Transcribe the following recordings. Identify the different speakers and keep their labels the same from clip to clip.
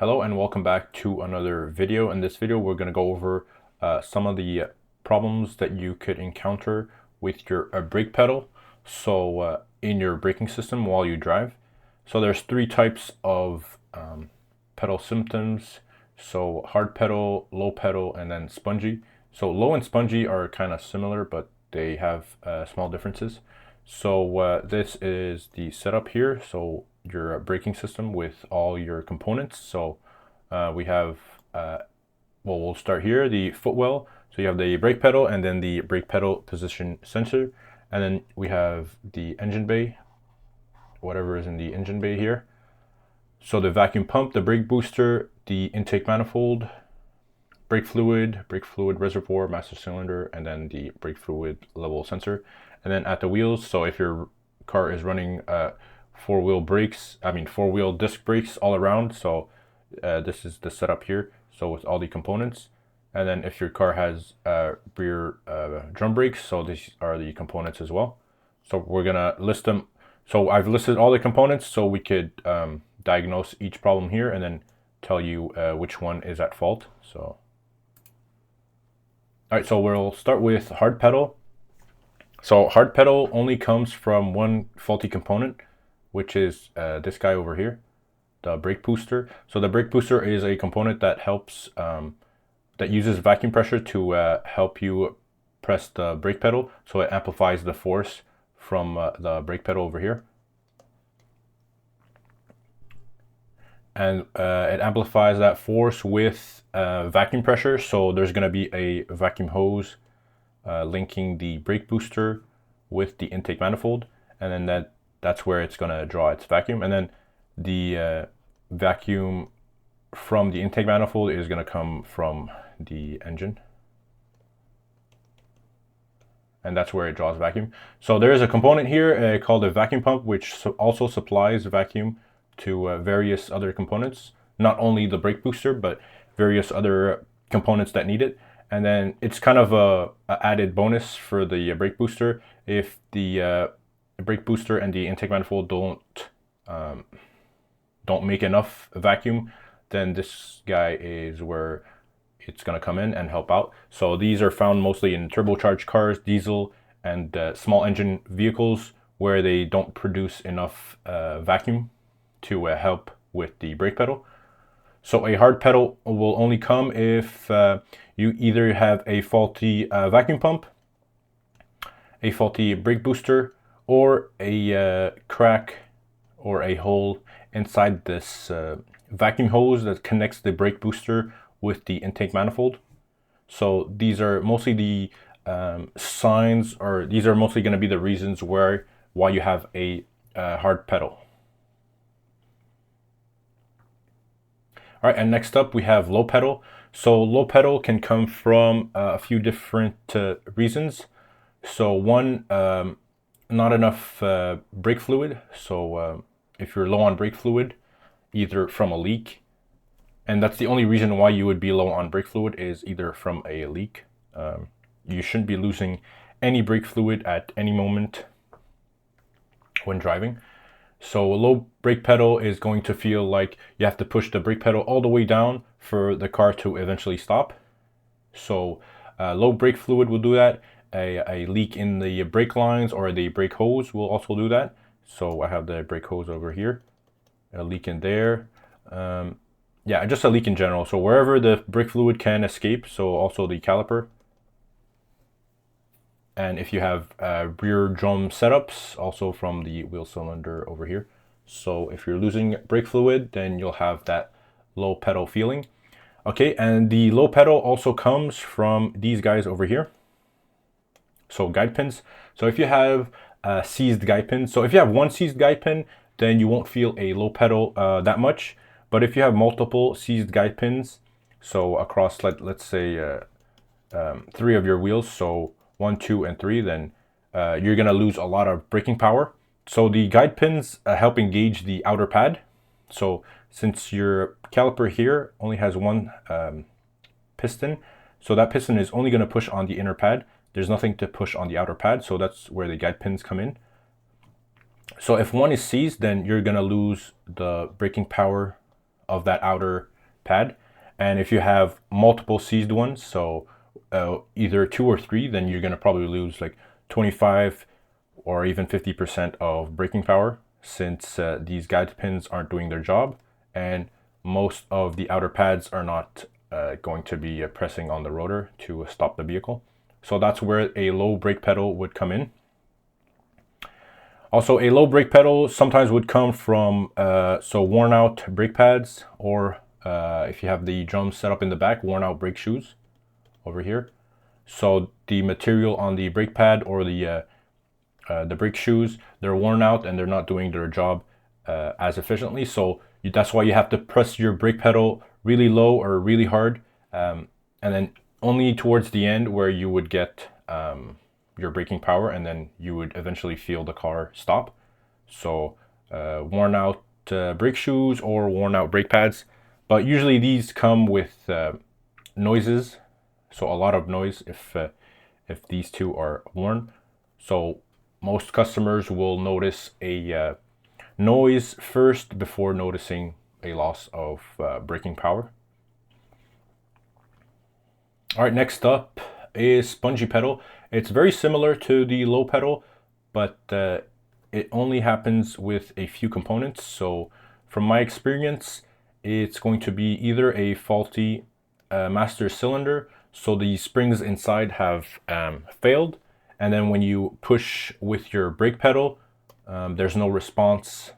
Speaker 1: Hello and welcome back to another video. In this video we're going to go over some of the problems that you could encounter with your brake pedal in your braking system while you drive. So there's three types of pedal symptoms. So hard pedal, low pedal, and then spongy. So low and spongy are kind of similar, but they have small differences. So this is the setup here. So your braking system with all your components. So we have, we'll start here, the footwell. So you have the brake pedal and then the brake pedal position sensor. And then we have the engine bay, whatever is in the engine bay here. So the vacuum pump, the brake booster, the intake manifold, brake fluid reservoir, master cylinder, and then the brake fluid level sensor. And then at the wheels, so if your car is running four-wheel disc brakes all around, so this is the setup here, so with all the components. And then if your car has rear drum brakes, so these are the components as well. So we're gonna list them. So I've listed all the components so we could diagnose each problem here and then tell you which one is at fault. So all right, so we'll start with hard pedal. So hard pedal only comes from one faulty component, which is this guy over here, the brake booster. So the brake booster is a component that helps, that uses vacuum pressure to help you press the brake pedal. So it amplifies the force from the brake pedal over here. And it amplifies that force with vacuum pressure. So there's going to be a vacuum hose linking the brake booster with the intake manifold, and then that's where it's going to draw its vacuum. And then the vacuum from the intake manifold is going to come from the engine, and that's where it draws vacuum. So there is a component here called a vacuum pump, which also supplies vacuum to various other components, not only the brake booster, but various other components that need it. And then it's kind of a added bonus for the brake booster. If the brake booster and the intake manifold don't make enough vacuum, then this guy is where it's going to come in and help out. So these are found mostly in turbocharged cars, diesel, and small engine vehicles where they don't produce enough vacuum to help with the brake pedal. So a hard pedal will only come if you either have a faulty vacuum pump, a faulty brake booster, or a crack or a hole inside this vacuum hose that connects the brake booster with the intake manifold. So these are mostly the signs, or these are mostly going to be the reasons why you have a hard pedal. All right, and next up we have low pedal. So low pedal can come from a few different reasons. So one, not enough brake fluid. So if you're low on brake fluid, either from a leak, and that's the only reason why you would be low on brake fluid, is either from a leak. You shouldn't be losing any brake fluid at any moment when driving. So a low brake pedal is going to feel like you have to push the brake pedal all the way down for the car to eventually stop. So low brake fluid will do that. A leak in the brake lines or the brake hose will also do that. So I have the brake hose over here, a leak in there. Yeah, just a leak in general. So wherever the brake fluid can escape, so also the caliper. And if you have rear drum setups, also from the wheel cylinder over here. So if you're losing brake fluid, then you'll have that low pedal feeling. Okay, and the low pedal also comes from these guys over here. So guide pins. So if you have seized guide pins, so if you have one seized guide pin, then you won't feel a low pedal that much. But if you have multiple seized guide pins, so across, let's say three of your wheels, so 1, 2, and 3, then you're going to lose a lot of braking power. So the guide pins help engage the outer pad. So since your caliper here only has one piston, so that piston is only going to push on the inner pad. There's nothing to push on the outer pad, so that's where the guide pins come in. So if one is seized, then you're going to lose the braking power of that outer pad. And if you have multiple seized ones, so either 2 or 3, then you're going to probably lose like 25 or even 50% of braking power, since these guide pins aren't doing their job, and most of the outer pads are not going to be pressing on the rotor to stop the vehicle. So that's where a low brake pedal would come in. Also, a low brake pedal sometimes would come from worn out brake pads, or if you have the drums set up in the back, worn out brake shoes over here. So the material on the brake pad or the brake shoes, they're worn out and they're not doing their job as efficiently. So that's why you have to press your brake pedal really low or really hard, and then only towards the end where you would get your braking power, and then you would eventually feel the car stop. So worn out brake shoes or worn out brake pads, but usually these come with noises, so a lot of noise if these two are worn. So most customers will notice a noise first before noticing a loss of braking power. All right, next up is spongy pedal. It's very similar to the low pedal, but it only happens with a few components. So from my experience, it's going to be either a faulty master cylinder, so the springs inside have failed, and then when you push with your brake pedal, there's no response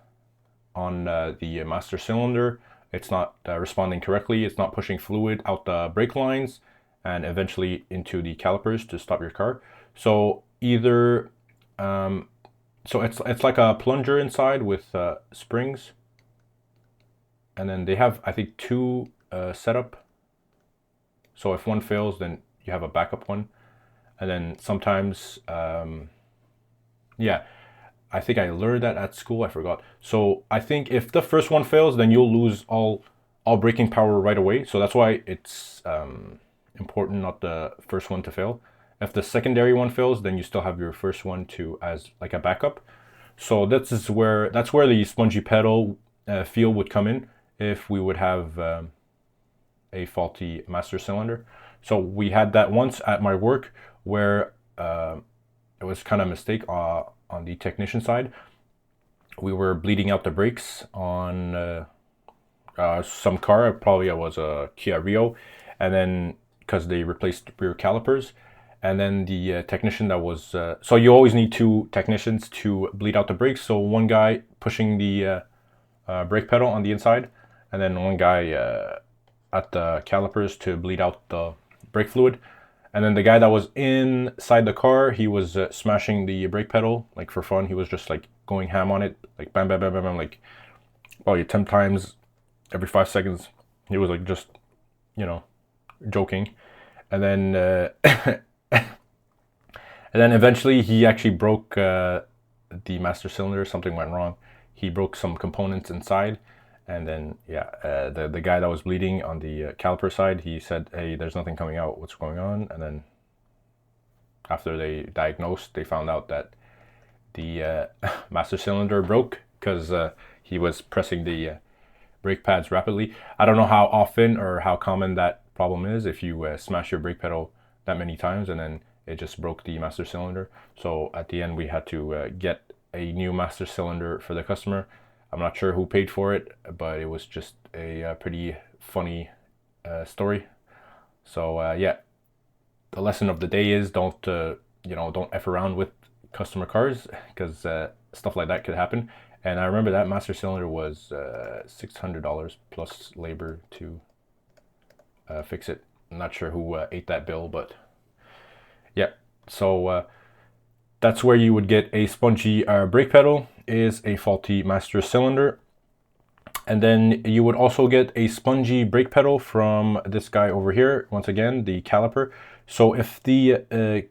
Speaker 1: on the master cylinder. It's not responding correctly. It's not pushing fluid out the brake lines and eventually into the calipers to stop your car. So either, so it's like a plunger inside with springs, and then they have, I think, 2 set up. So if one fails, then you have a backup one. And then sometimes, yeah, I think I learned that at school, I forgot. So I think if the first one fails, then you'll lose all braking power right away. So that's why it's important not the first one to fail. If the secondary one fails, then you still have your first one to as like a backup. So that's where the spongy pedal feel would come in if we would have a faulty master cylinder. So we had that once at my work where it was kind of a mistake on the technician side. We were bleeding out the brakes on some car, probably it was a Kia Rio, and then because they replaced rear calipers, and then the technician that was so you always need 2 technicians to bleed out the brakes. So one guy pushing the brake pedal on the inside, and then one guy at the calipers to bleed out the brake fluid. And then the guy that was inside the car, he was smashing the brake pedal like for fun. He was just like going ham on it, like bam bam bam bam bam, like probably 10 times every 5 seconds. He was like just, you know, joking. And then and then eventually he actually broke the master cylinder. Something went wrong. He broke some components inside, and then yeah, the guy that was bleeding on the caliper side, he said, "Hey, there's nothing coming out. What's going on?" And then after they diagnosed, they found out that the master cylinder broke because he was pressing the brake pads rapidly. I don't know how often or how common that problem is if you smash your brake pedal that many times and then it just broke the master cylinder. So at the end we had to get a new master cylinder for the customer. I'm not sure who paid for it, but it was just a pretty funny story. So yeah, the lesson of the day is don't don't F around with customer cars, because stuff like that could happen. And I remember that master cylinder was $600 plus labor to fix it. I'm not sure who ate that bill, but yeah. So that's where you would get a spongy brake pedal, is a faulty master cylinder. And then you would also get a spongy brake pedal from this guy over here, once again, the caliper. So if the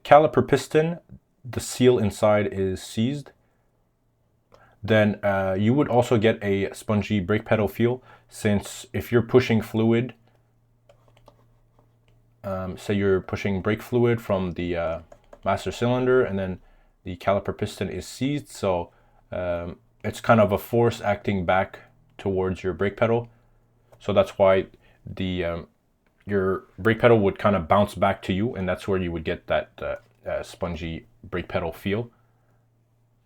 Speaker 1: caliper piston, the seal inside is seized, then you would also get a spongy brake pedal feel, since if you're pushing fluid, say you're pushing brake fluid from the master cylinder and then the caliper piston is seized, so it's kind of a force acting back towards your brake pedal. So that's why your brake pedal would kind of bounce back to you, and that's where you would get that spongy brake pedal feel.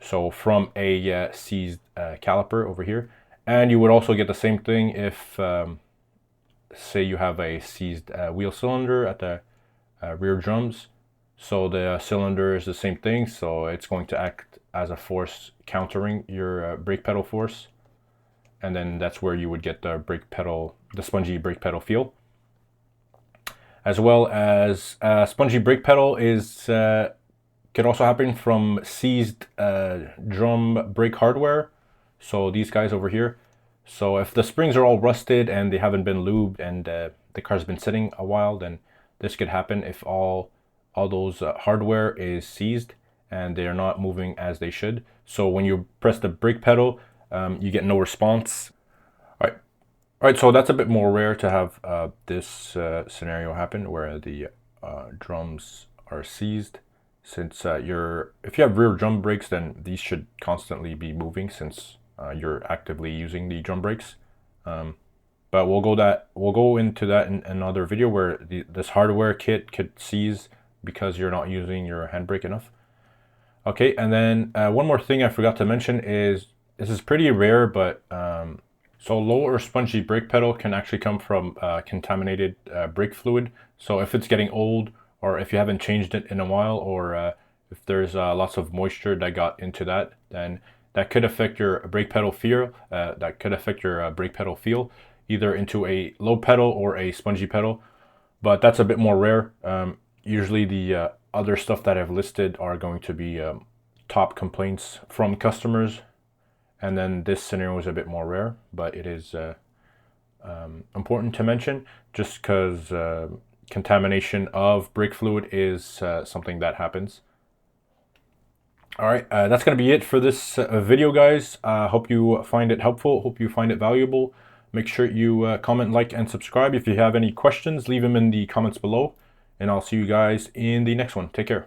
Speaker 1: So from a seized caliper over here. And you would also get the same thing if, say you have a seized wheel cylinder at the rear drums. So the cylinder is the same thing, so it's going to act as a force countering your brake pedal force. And then that's where you would get the brake pedal, the spongy brake pedal feel. As well as spongy brake pedal is could also happen from seized drum brake hardware. So these guys over here. So if the springs are all rusted and they haven't been lubed and the car's been sitting a while, then this could happen if all those hardware is seized and they are not moving as they should. So when you press the brake pedal, you get no response. All right, so that's a bit more rare to have this scenario happen where the drums are seized. Since if you have rear drum brakes, then these should constantly be moving since you're actively using the drum brakes. But we'll go into that in another video where this hardware kit could seize because you're not using your handbrake enough. Okay, and then one more thing I forgot to mention is this is pretty rare, but so low or spongy brake pedal can actually come from contaminated brake fluid. So if it's getting old, or if you haven't changed it in a while, or if there's lots of moisture that got into that, then that could affect your brake pedal feel. Brake pedal feel, either into a low pedal or a spongy pedal. But that's a bit more rare. Usually the other stuff that I've listed are going to be top complaints from customers, and then this scenario is a bit more rare, but it is important to mention just because contamination of brake fluid is something that happens. All right, that's going to be it for this video, guys. Hope you find it helpful. Hope you find it valuable. Make sure you comment, like, and subscribe. If you have any questions, leave them in the comments below. And I'll see you guys in the next one. Take care.